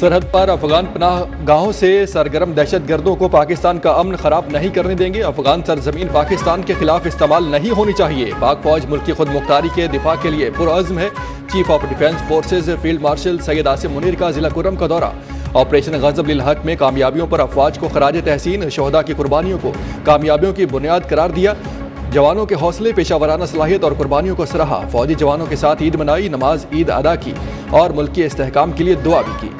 सरहद पर अफगान पनाहगाहों से सरगर्म दहशतगर्दों को पाकिस्तान का अमन खराब नहीं करने देंगे। अफगान सरजमीन पाकिस्तान के खिलाफ इस्तेमाल नहीं होनी चाहिए। पाक फौज मुल्क की खुद मुख्तारी के दिफा के लिए पुरअज़्म है। Chief of defence forces field marshal Syed Asim Munir का जिला कुर्रम का दौरा। ऑपरेशन गज़ब लिल हक में कामयाबियों पर अफवाज को खराज तहसीन। शहदा की कुर्बानियों को कामयाबियों की बुनियाद करार दिया। जवानों के हौसले, पेशावराना सलाहियत और कुर्बानियों को सराहा। फौजी जवानों के साथ ईद मनाई, नमाज ईद अदा की और मुल्क के इस्तेहकाम के लिए दुआ भी की।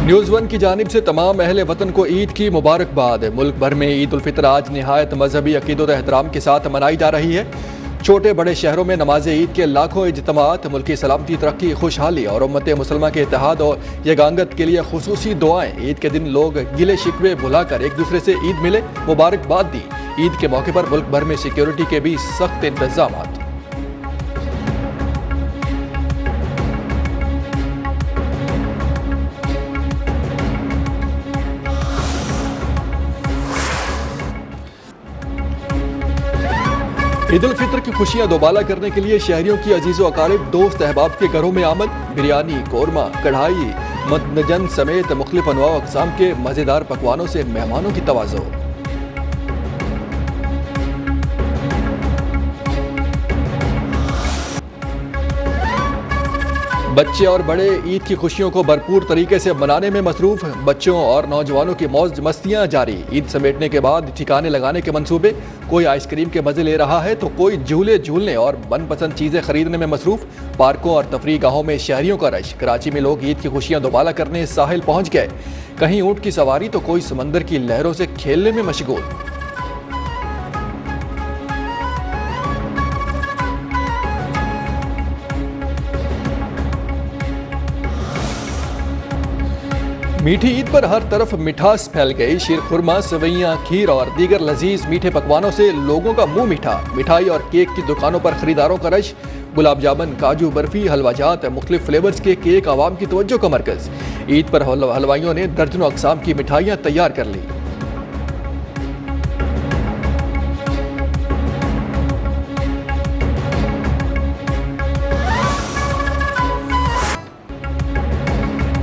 न्यूज़ वन की जानिब से तमाम अहले वतन को ईद की मुबारकबाद। मुल्क भर में ईद उल फितर आज निहायत मजहबी अकीदत एहतराम के साथ मनाई जा रही है। छोटे बड़े शहरों में नमाज ईद के लाखों इज्तिमात मुल्की सलामती, तरक्की, खुशहाली और उम्मत मुसलमान के इत्तेहाद और यगांगत के लिए खुसूसी दुआएं। ईद के दिन लोग गिले शिकवे भुलाकर एक दूसरे से ईद मिले, मुबारकबाद दी। ईद के मौके पर मुल्क भर में सिक्योरिटी के भी सख्त इंतजाम। ईद उल फितर की खुशियां दोबाला करने के लिए शहरियों की अजीज़ो अकारिब, दोस्त अहबाब के घरों में आमद। बिरयानी, कोरमा, कढ़ाई, मदनजन समेत मुख्तलिफ अनवा अक़साम के मज़ेदार पकवानों से मेहमानों की तवाज़ो। बच्चे और बड़े ईद की खुशियों को भरपूर तरीके से मनाने में मसरूफ। बच्चों और नौजवानों की मौज मस्तियां जारी। ईद समेटने के बाद ठिकाने लगाने के मंसूबे। कोई आइसक्रीम के मजे ले रहा है तो कोई झूले झूलने और मनपसंद चीज़ें खरीदने में मसरूफ। पार्कों और तफरीह गाहों में शहरियों का रश। कराची में लोग ईद की खुशियां दोबाला करने साहिल पहुंच गए। कहीं ऊँट की सवारी तो कोई समंदर की लहरों से खेलने में मशगूल। मीठी ईद पर हर तरफ मिठास फैल गई। शीर खुरमा, सेवइयां, खीर और दीगर लजीज मीठे पकवानों से लोगों का मुंह मीठा। मिठाई और केक की दुकानों पर खरीदारों का रश। गुलाब जामुन, काजू बर्फी, हलवाजात, मुख्तलिफ फ्लेवर्स के केक आवाम की तवज्जो का मरकज। ईद पर हलवाइयों ने दर्जनों अक़साम की मिठाइयाँ तैयार कर ली।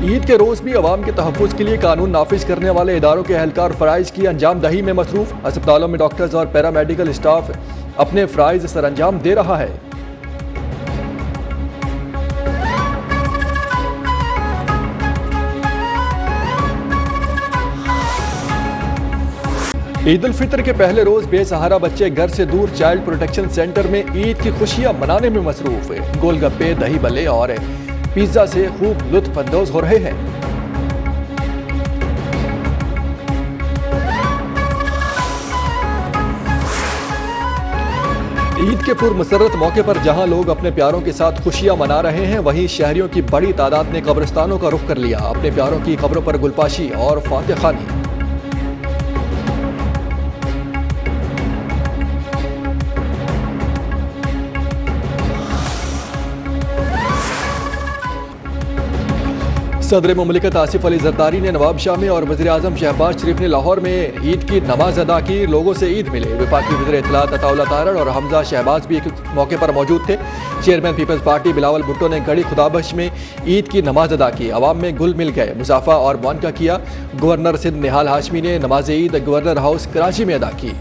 ईद के रोज़ भी अवाम के तहफ़्फ़ुज़ के लिए कानून नाफिज करने वाले इदारों के अहलकार फ़राइज़ की अंजाम दही में मसरूफ़। अस्पतालों में डॉक्टर्स और पैरामेडिकल स्टाफ अपने फ़राइज़ सर अंजाम दे रहा है। ईद उल फितर के पहले रोज़ बेसहारा बच्चे घर से दूर चाइल्ड प्रोटेक्शन सेंटर में ईद की खुशियाँ मनाने में मसरूफ़। गोलगप्पे, दही बल्ले और पिज्जा से खूब लुत्फ अंदोज हो रहे हैं। ईद के पुरमसरत मौके पर जहां लोग अपने प्यारों के साथ खुशियां मना रहे हैं, वहीं शहरियों की बड़ी तादाद ने कब्रिस्तानों का रुख कर लिया। अपने प्यारों की कब्रों पर गुलपाशी और फातिह खानी। सदर मुमलिकत आसिफ अली जरदारी ने नवाब शाह में और वज़ीर आज़म शहबाज शरीफ ने लाहौर में ईद की नमाज अदा की। लोगों से ईद मिले। वफाकी वज़ीर इत्तलात अताउल्लाह तारड़ और हमजा शहबाज भी मौके पर मौजूद थे। Chairman Peoples Party Bilawal Bhutto ने गड़ी खुदाबश में ईद की नमाज अदा की। अवाम में गुल मिल गए। मुसाफा और मुआनका किया। गवर्नर सिंध निहाल हाशमी ने नमाज ईद गवर्नर हाउस कराची में अदा की।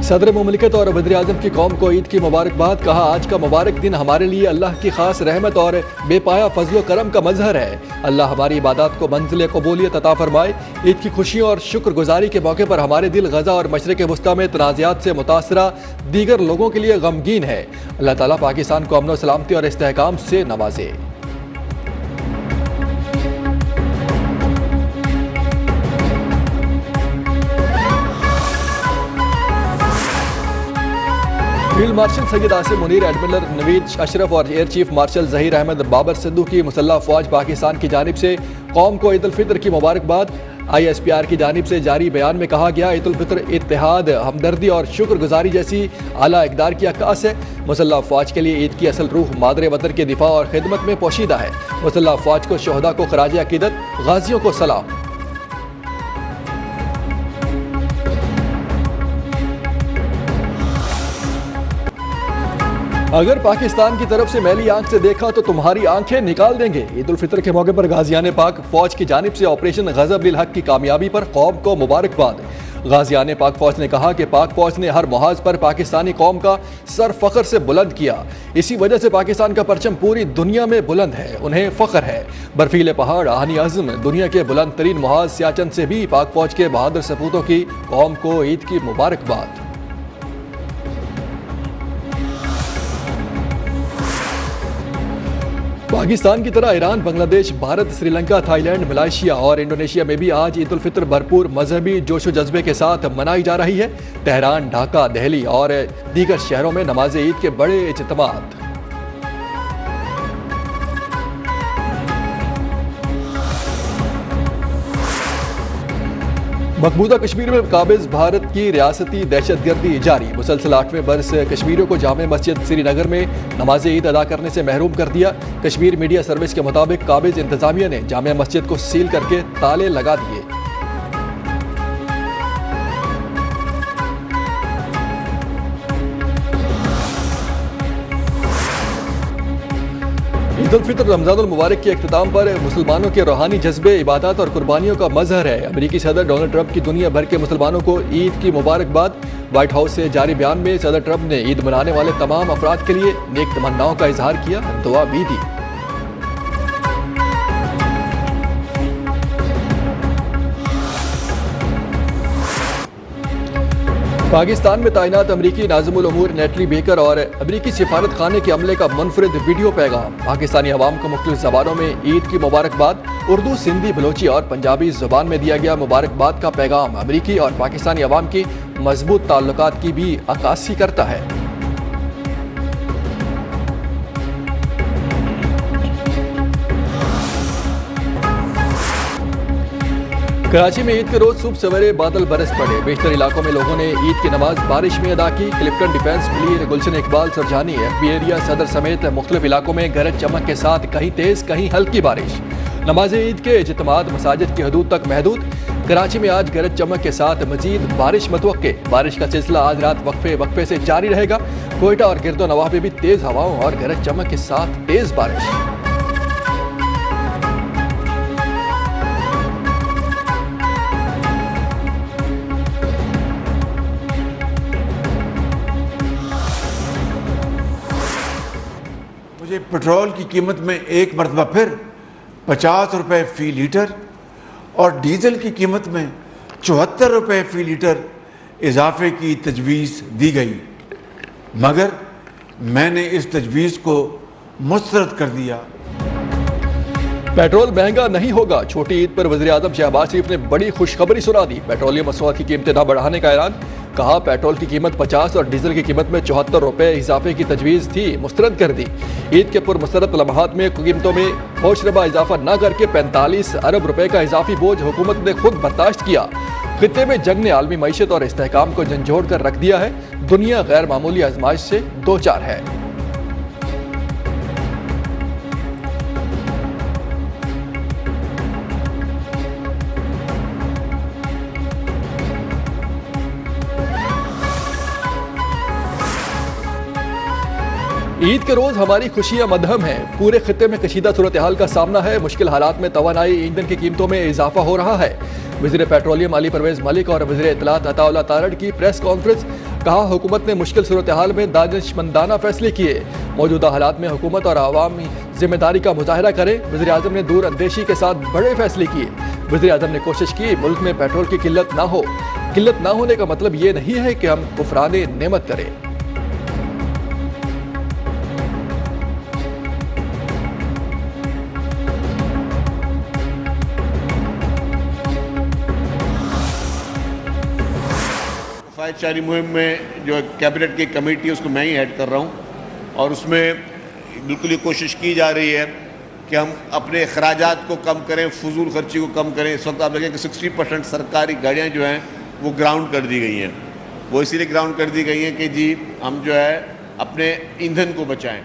सदर मुमलिकत और वज़ीर आज़म की कौम को ईद की मुबारकबाद। कहा, आज का मुबारक दिन हमारे लिए अल्लाह की खास रहमत और बेपाया फजलो करम का मजहर है। अल्लाह हमारी इबादत को मंजिल कबूलियत अता फरमाए। ईद की खुशियों और शुक्रगुजारी के मौके पर हमारे दिल गज़ा और मशरिक़ वुस्ता में तनाज़ात से मुतासरा दीगर लोगों के लिए गमगीन है। अल्लाह ताला पाकिस्तान को अमन व सलामती और इस्तेहकाम से नवाजे। Field marshal Syed Asim Munir, admiral Naveed Ashraf और air chief marshal Zaheer Ahmed Babar Sidhu की मुसल्लह फौज पाकिस्तान की जानिब से कौम को ईद उल फितर की मुबारकबाद। ISPR की जानिब से जारी बयान में कहा गया, ईद उल फितर इत्तेहाद, हमदर्दी और शुक्रगुजारी जैसी आला इक़दार की अक्कास है। मुसल्लह फौज के लिए ईद की असल रूह मादरे वतन के दिफा और खिदमत में पोशीदा है। मुसल्लह फौज को शोहदा को खराज अकीदत, गाजियों को सलाम। अगर पाकिस्तान की तरफ से मैली आंख से देखा तो तुम्हारी आंखें निकाल देंगे। ईद उल फितर के मौके पर गाजियान पाक फौज की जानिब से ऑपरेशन गजब लिल हक की कामयाबी पर कौम को मुबारकबाद। गाजियान पाक फौज ने कहा कि पाक फौज ने हर मुहाज पर पाकिस्तानी कौम का सर फख्र से बुलंद किया। इसी वजह से पाकिस्तान का परचम पूरी दुनिया में बुलंद है, उन्हें फख्र है। बर्फीले पहाड़, आहनी अज़्म, दुनिया के बुलंद तरीन मुहाज सियाचन से भी पाक फौज के बहादुर सपूतों की कौम को ईद की मुबारकबाद। पाकिस्तान की तरह Iran, Bangladesh, Bharat, Sri Lanka, Thailand, Malaysia और इंडोनेशिया में भी आज ईद उल फितर भरपूर मजहबी जोशो जज्बे के साथ मनाई जा रही है। तेहरान, ढाका, दिल्ली और दीगर शहरों में नमाज ईद के बड़े इज्तिमात। मकबूजा कश्मीर में काबिज भारत की रियासती दहशतगर्दी जारी। मुसलसल 8वें बरस कश्मीरियों को जामे मस्जिद श्रीनगर में नमाज ईद अदा करने से महरूम कर दिया। कश्मीर मीडिया सर्विस के मुताबिक काबिज इंतजामिया ने जामे मस्जिद को सील करके ताले लगा दिए। ईद उल फितर रमज़ानुल मुबारक के इख्तिताम पर मुसलमानों के रूहानी जज्बे, इबादत और कुर्बानियों का मजहर है। अमेरिकी सदर डोनाल्ड ट्रंप की दुनिया भर के मुसलमानों को ईद की मुबारकबाद। व्हाइट हाउस से जारी बयान में सदर ट्रंप ने ईद मनाने वाले तमाम अफराद के लिए नेक तमन्नाओं का इजहार किया, दुआ भी दी। पाकिस्तान में तैनात अमरीकी नाज़िमुल उमूर नेटली बेकर और अमरीकी सिफारत खाने के अमले का मुनफरिद वीडियो पैगाम। पाकिस्तानी अवाम को मुख्तलिफ ज़बानों में ईद की मुबारकबाद। उर्दू, सिंधी, बलोची और पंजाबी ज़बान में दिया गया मुबारकबाद का पैगाम अमरीकी और पाकिस्तानी अवाम की मजबूत ताल्लुकात की भी अक्कासी करता है। कराची में ईद के रोज सुबह सवेरे बादल बरस पड़े। बेशतर इलाकों में लोगों ने ईद की नमाज बारिश में अदा की। क्लिफ्टन डिफेंस मिली, गुलशन इकबाल, सरजानी, FB एरिया, सदर समेत मुख्तलिफ इलाकों में गरज चमक के साथ कहीं तेज कहीं हल्की बारिश। नमाज ईद के इज्तिमात मसाजिद की हदूद तक महदूद। कराची में आज गरज चमक के साथ मजीद बारिश मतवक्के। बारिश का सिलसिला आज रात वक्फे से जारी रहेगा। कोयटा और गिरदो नवाह में भी तेज हवाओं और गरज चमक के साथ तेज बारिश। मुझे पेट्रोल की कीमत में एक मरतबा फिर 50 रुपये फ़ी लीटर और डीजल की कीमत में 74 रुपये फ़ी लीटर इजाफे की तजवीज़ दी गई, मगर मैंने इस तजवीज़ को मुस्तरद कर दिया। पेट्रोल महंगा नहीं होगा। छोटी ईद पर वज़ीर आज़म शहबाज शरीफ ने बड़ी खुशखबरी सुना दी। पेट्रोलियम मसनूआत की कीमतें न बढ़ाने का ऐलान। कहा, पेट्रोल की कीमत 50 और डीजल की कीमत में 74 रुपये इजाफे की तजवीज़ थी, मुस्तरद कर दी। ईद के पुरमसरत लम्हात में कीमतों में होशरबा इजाफा न करके 45 अरब रुपए का इजाफी बोझ हुकूमत ने खुद बर्दाश्त किया। खित्ते में जंग ने आलमी मईशत और इस्तेहकाम को झंझोड़ कर रख दिया है। दुनिया गैर मामूली आजमाइश से दो चार है। ईद के रोज हमारी खुशियां मदहम हैं। पूरे खित्ते में कशीदा सूरत हाल का सामना है। मुश्किल हालात में तवानाई, ईंधन की कीमतों में इजाफा हो रहा है। वज़ीर पेट्रोलियम अली परवेज मलिक और वज़ीर इत्तलात अताउल्लाह तारड़ की प्रेस कॉन्फ्रेंस। कहा, हुकूमत ने मुश्किल सूरत हाल में दानिशमंदाना फैसले किए। मौजूदा हालात में हुकूमत और आवामी जिम्मेदारी का मुजाहरा करें। वज़ीर आज़म ने दूर अंदेशी के साथ बड़े फैसले किए। वज़ीर आज़म ने कोशिश की मुल्क में पेट्रोल की किल्लत ना हो। किल्लत ना होने का मतलब ये नहीं है कि हम कुफराने नेमत करें। पायचारी मुहिम में जो कैबिनेट की कमेटी है उसको मैं ही हेड कर रहा हूँ, और उसमें बिल्कुल ये कोशिश की जा रही है कि हम अपने अखराजात को कम करें, फजूल खर्ची को कम करें। इस वक्त आप देखें कि 60% सरकारी गाड़ियाँ जो हैं वो ग्राउंड कर दी गई हैं। वो इसीलिए ग्राउंड कर दी गई हैं कि जी हम जो है अपने ईंधन को बचाएं।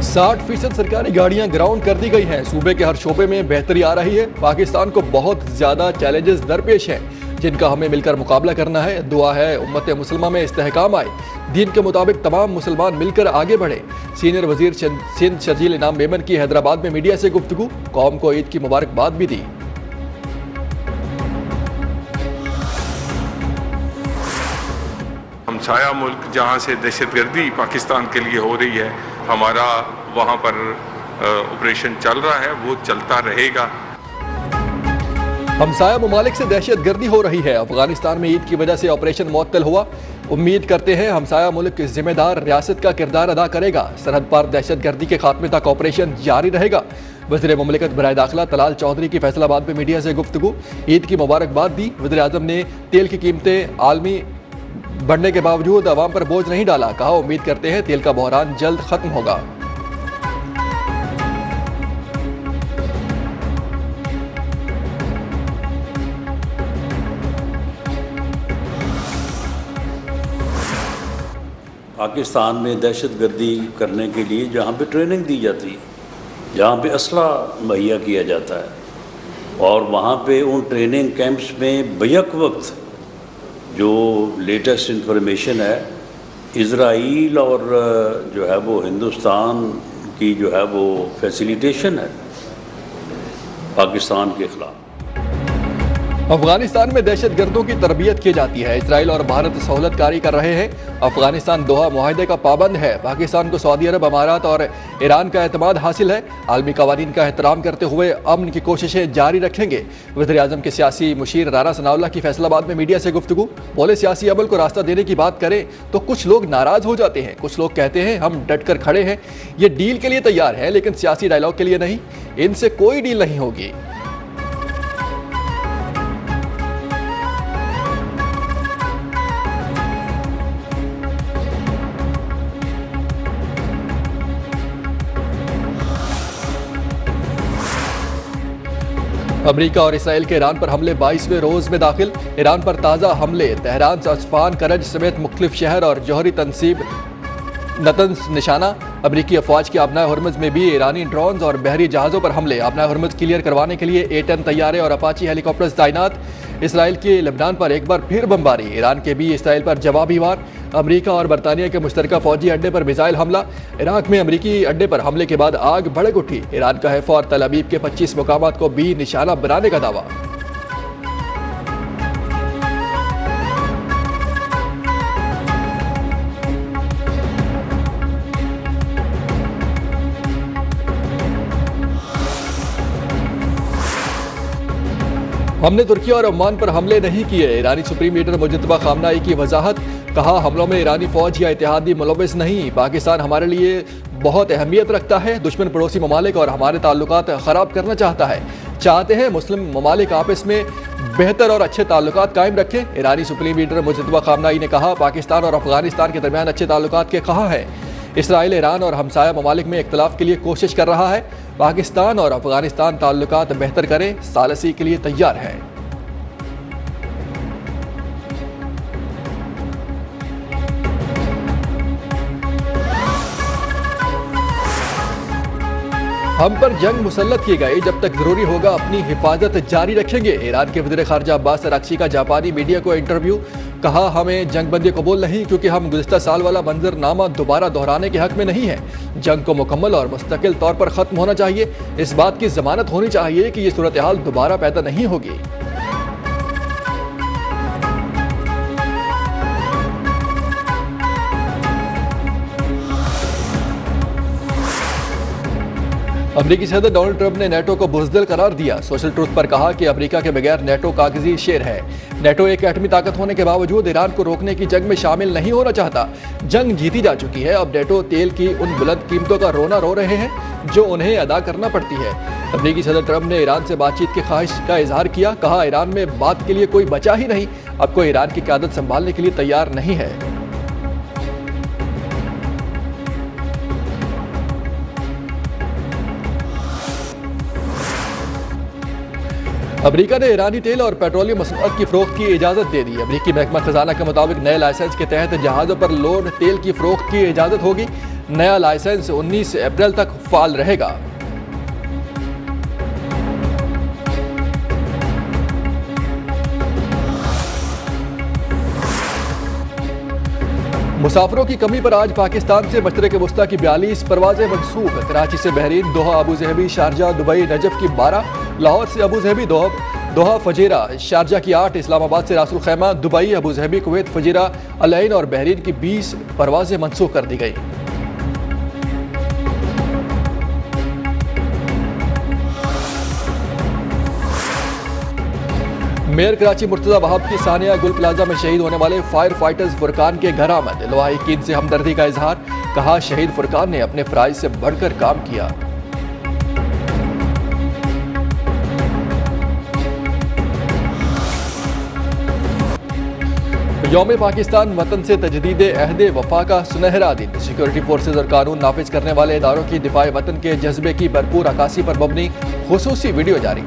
60% सरकारी गाड़ियां ग्राउंड कर दी गई हैं। सूबे के हर शोबे में बेहतरी आ रही है। पाकिस्तान को बहुत ज्यादा चैलेंजेस दरपेश हैं जिनका हमें मिलकर मुकाबला करना है। दुआ है उम्मत मुसलमा में इस्तेहकाम आए, दीन के मुताबिक तमाम मुसलमान मिलकर आगे बढ़े। सीनियर वजीर सिंध शजील इनाम मेमन की हैदराबाद में मीडिया से गुफ्तगू, कौम को ईद की मुबारकबाद भी दी। हमसाया मुल्क जहाँ से दहशतगर्दी पाकिस्तान के लिए हो रही है, हमारा वहाँ पर ऑपरेशन चल रहा है, वो चलता रहेगा। हमसाया ममालिक से दहशतगर्दी हो रही है। अफगानिस्तान में ईद की वजह से ऑपरेशन मुअत्तल हुआ। उम्मीद करते हैं हमसाया मुल्क जिम्मेदार रियासत का किरदार अदा करेगा। सरहद पार दहशतगर्दी के खात्मे तक ऑपरेशन जारी रहेगा। वज़ीर मुमलिकत बराए दाखिला तलाल चौधरी की फैसलाबाद में मीडिया से गुफ्तगू, ईद की मुबारकबाद दी। वज़ीर आज़म ने तेल की कीमतें आलमी बढ़ने के बावजूद अवाम पर बोझ नहीं डाला। कहा उम्मीद करते हैं तेल का बहरान जल्द खत्म होगा। पाकिस्तान में दहशतगर्दी करने के लिए जहाँ पे ट्रेनिंग दी जाती है, जहाँ पे असला मुहैया किया जाता है, और वहाँ पे उन ट्रेनिंग कैंप्स में बैक वक्त जो लेटेस्ट इंफॉर्मेशन है, इज़राइल और जो है वो हिंदुस्तान की जो है वो फैसिलिटेशन है पाकिस्तान के ख़िलाफ़। अफगानिस्तान में दहशतगर्दों की तरबियत की जाती है। इसराइल और भारत सहूलतकारी कर रहे हैं। अफगानिस्तान दोहा मुआहदे का पाबंद है। पाकिस्तान को सऊदी अरब, अमारात और ईरान का एतमाद हासिल है। आलमी कवानीन का एहतराम करते हुए अमन की कोशिशें जारी रखेंगे। वज़ीर आज़म के सियासी मुशीर राना सनाउल्लाह की फैसलाबाद में मीडिया से गुफ्तगू, बोले सियासी अमल को रास्ता देने की बात करें तो कुछ लोग नाराज़ हो जाते हैं। कुछ लोग कहते हैं हम डट कर खड़े हैं, ये डील के लिए तैयार है लेकिन सियासी डायलॉग के लिए नहीं। इनसे कोई डील नहीं होगी। अमेरिका और इसराइल के ईरान पर हमले 22वें रोज में दाखिल। ईरान पर ताज़ा हमले, तेहरान से अस्फहान, करज समेत मुख्तलिफ शहर और जौहरी तनसीब नतंस निशाना। अमरीकी अफवाज की आबना हरमुज़ में भी ईरानी ड्रोन्स और बहरी जहाज़ों पर हमले। आबना हरमुज़ क्लियर करवाने के लिए A-10 तैयारे और अपाची हेलीकॉप्टर्स तैनात। इसराइल की लेबनान पर एक बार फिर बमबारी। ईरान के भी इसराइल पर जवाबी वार। अमरीका और बरतानिया के मुश्तरका फौजी अड्डे पर मिसाइल हमला। इराक में अमरीकी अड्डे पर हमले के बाद आग भड़क उठी। ईरान का हैफा और तल अबीब के 25 मुकामात को भी निशाना बनाने का दावा। हमने तुर्की और ओमान पर हमले नहीं किए। ईरानी सुप्रीम लीडर मुजतबा खामनाई की वजाहत, कहा हमलों में ईरानी फौज या इत्तेहादी मुलव्वस नहीं। पाकिस्तान हमारे लिए बहुत अहमियत रखता है। दुश्मन पड़ोसी ममालिक और हमारे ताल्लुकात ख़राब करना चाहते हैं। मुस्लिम ममालिक आपस में बेहतर और अच्छे ताल्लुकात कायम रखें। ईरानी सुप्रीम लीडर मुजतबा खामनाई ने कहा पाकिस्तान और अफगानिस्तान के दरमियान अच्छे ताल्लुकात के कहा है। इसराइल, ईरान और हमसाया ममालिक में इख्तलाफ के लिए कोशिश कर रहा है। पाकिस्तान और अफगानिस्तान ताल्लुकात बेहतर करें, सालसी के लिए तैयार है। हम पर जंग मुसल्लत की गई, जब तक जरूरी होगा अपनी हिफाजत जारी रखेंगे। ईरान के वज़ीर ख़ारजा अब्बास अराग़ची का जापानी मीडिया को इंटरव्यू, कहा हमें जंग बंदी कबूल नहीं क्योंकि हम गुज़िश्ता साल वाला मंजरनामा दोबारा दोहराने के हक में नहीं है। जंग को मुकम्मल और मुस्तकिल तौर पर ख़त्म होना चाहिए। इस बात की ज़मानत होनी चाहिए कि ये सूरत हाल दोबारा पैदा नहीं होगी। अमरीकी सदर डोनाल्ड ट्रंप ने नेटो को बुज़दिल करार दिया। सोशल ट्रूथ पर कहा कि अमरीका के बगैर नेटो कागजी शेर है। नेटो एक एटमी ताकत होने के बावजूद ईरान को रोकने की जंग में शामिल नहीं होना चाहता। जंग जीती जा चुकी है। अब नेटो तेल की उन बुलंद कीमतों का रोना रो रहे हैं जो उन्हें अदा करना पड़ती है। अमरीकी सदर ट्रंप ने ईरान से बातचीत की ख्वाहिश का इजहार किया। कहा ईरान में बात के लिए कोई बचा ही नहीं। अब कोई ईरान की क़यादत संभालने के लिए तैयार नहीं है। अमेरिका ने ईरानी तेल और पेट्रोलियम मसनूआत की फरोख्त की इजाज़त दे दी। अमेरिकी महकमा खजाना के मुताबिक नए लाइसेंस के तहत जहाज़ों पर लोड तेल की फरोख्त की इजाज़त होगी। नया लाइसेंस 19 अप्रैल तक फाल रहेगा। मुसाफिरों की कमी पर आज पाकिस्तान से मशरिक़ वस्ता की 42 परवाजें मनसूख। कराची से बहरीन, दोहा, Abu Dhabi, Sharjah, Dubai, Najaf की 12, लाहौर से अबू ज़हबी, दोहा, फजीरा, शारजा की 8, इस्लामाबाद से रासुल खैमा, दुबई, अबू ज़हबी, कुवैत, फजीरा, अल ऐन और बहरीन की 20 परवाजें मनसूख कर दी गई। मेयर कराची मुर्तज़ा वहाब की सानिया गुल प्लाजा में शहीद होने वाले फायर फाइटर्स फुरकान के घर आमद। लवाहिकीन से हमदर्दी का इजहार, कहा शहीद फुरकान ने अपने फ़राइज़ से बढ़कर काम किया। यौम पाकिस्तान वतन से तजदीद अहद वफा का सुनहरा दिन। सिक्योरिटी फोर्सेज और कानून नाफिज करने वाले इदारों की दिफाए वतन के जज्बे की भरपूर अक्कासी पर मबनी खुसूसी वीडियो जारी।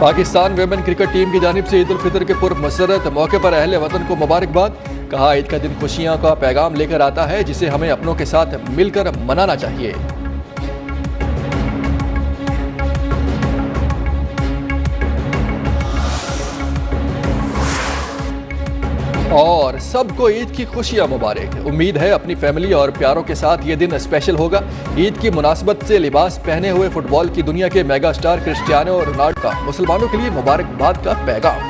पाकिस्तान वेमेन क्रिकेट टीम की जानिब से ईद उल फितर के पुरमसरत मौके पर अहले वतन को मुबारकबाद। कहा ईद का दिन खुशियों का पैगाम लेकर आता है जिसे हमें अपनों के साथ मिलकर मनाना चाहिए। और सबको ईद की खुशियां मुबारक। उम्मीद है अपनी फैमिली और प्यारों के साथ ये दिन स्पेशल होगा। ईद की मुनासबत से लिबास पहने हुए फुटबॉल की दुनिया के मेगा स्टार क्रिस्टियानो रोनाल्डो का मुसलमानों के लिए मुबारकबाद का पैगाम।